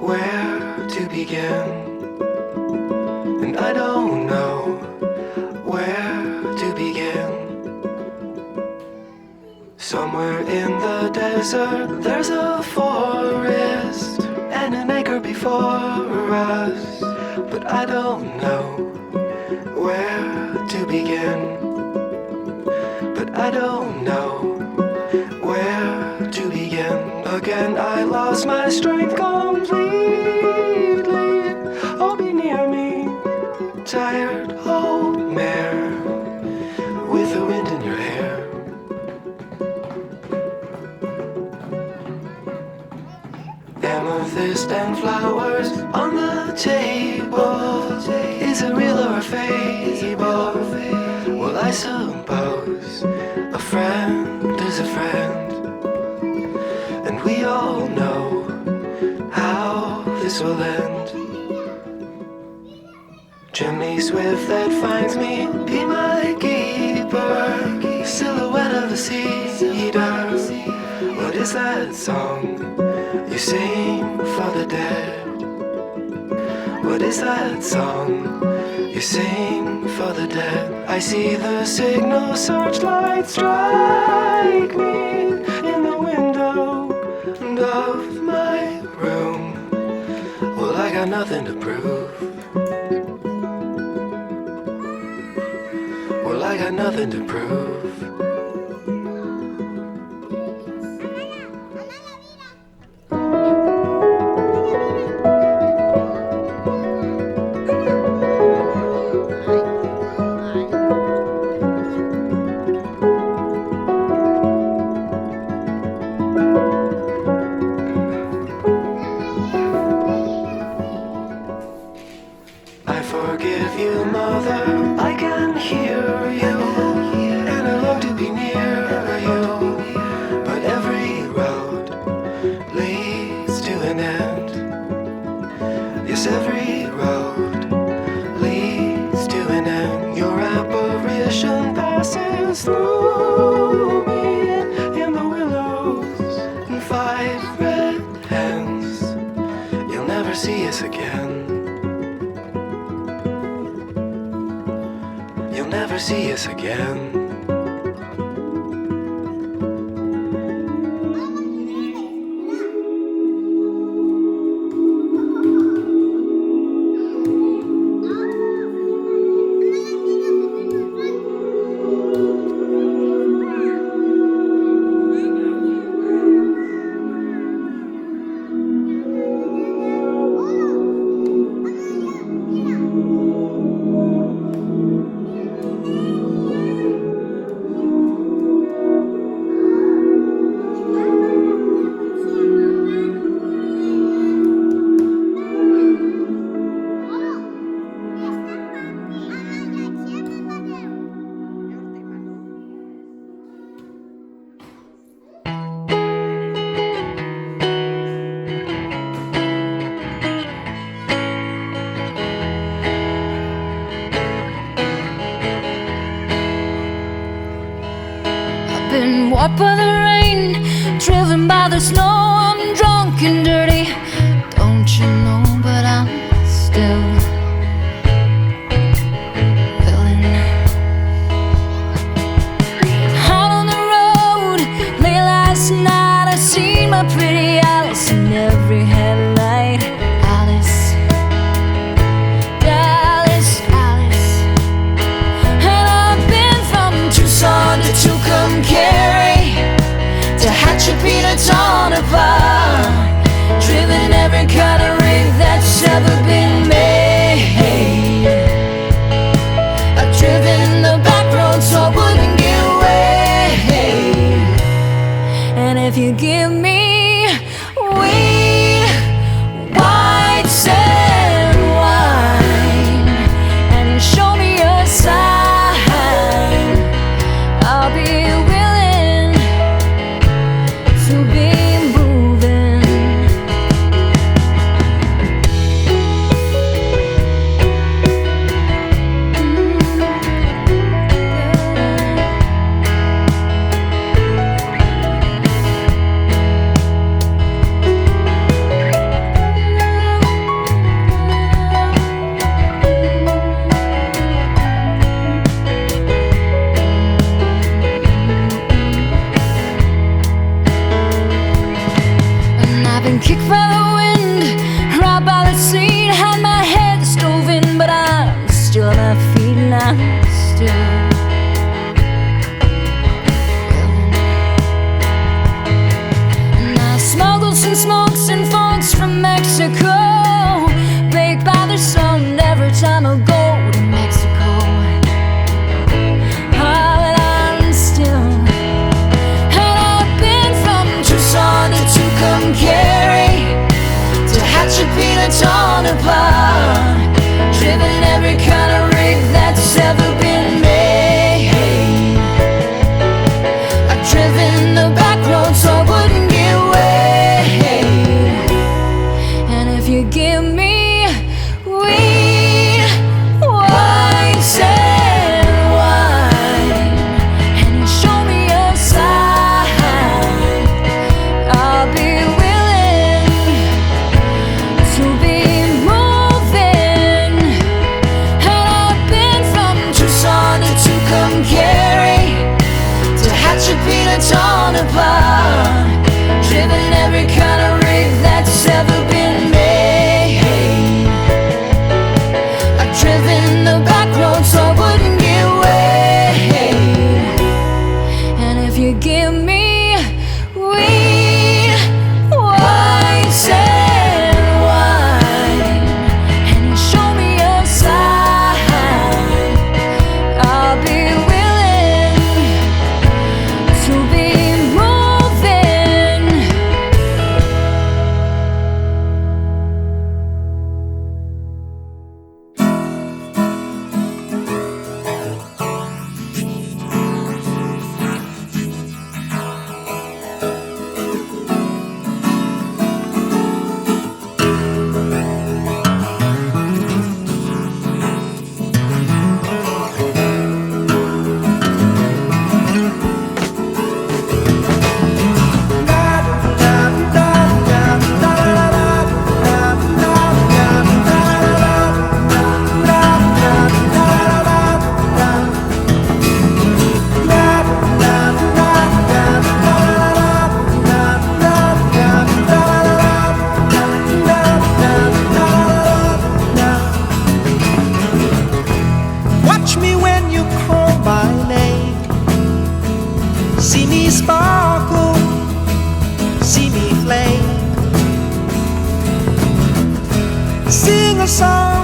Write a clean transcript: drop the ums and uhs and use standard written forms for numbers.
where to begin, and I don't know where to begin. Somewhere in the desert there's a forest and an acre before us, but I don't know where to begin. But I don't know where to begin. Again I lost my strength completely. Oh, be near me, tired old mare with the wind in your hair. Amethyst and flowers on the table. Is it real or a fable? Well, I suppose a friend is a friend, and we all know how this will end. Chimney swift that finds me, be my keeper. Silhouette of a cedar. What is that song you sing for the dead? What is that song you sing for the dead? I see the signal searchlight strike me in the window of my room. Well, I got nothing to prove. Well, I got nothing to prove. I forgive you, mother, I can hear you, and I long to be near you, but every road leads to an end. Yes, every road leads to an end. Your apparition passes through me in the willows and 5 red hens. You'll never see us again. You'll never see us again. Been walked by the rain, driven by the snow. I'm drunk and dirty, don't you know? But I'm still willing. Out on the road, late last night, I seen my pretty Alice in every headlight. Alice, Dallas, Alice. And I've been from Tucson to Tucumcari, to Hatchet Peanuts on a bar, driven every kind of ring go. Baked by the sun every time I go to Mexico. Oh, but I'm still. And I've been from Tucson to Tucumcari, to Hatshepsut, Tonopah. Driven every kind of rig that's ever been made. I've driven the back roads so I wouldn't get weighed. And if you give me weed, white and wine, and you show me a sign, I'll be willing to be moving. And I've been from Tucson to Tucumcari, to Hatshepsut, Tonopah. Driven every kind of rig that's ever been made. I've driven the back roads so I wouldn't get weighed. And if you give me weed, white and wine, and you show me a sign, I'll be willing to be moving. Watch me when you call my name. See me sparkle, see me flame. Sing a song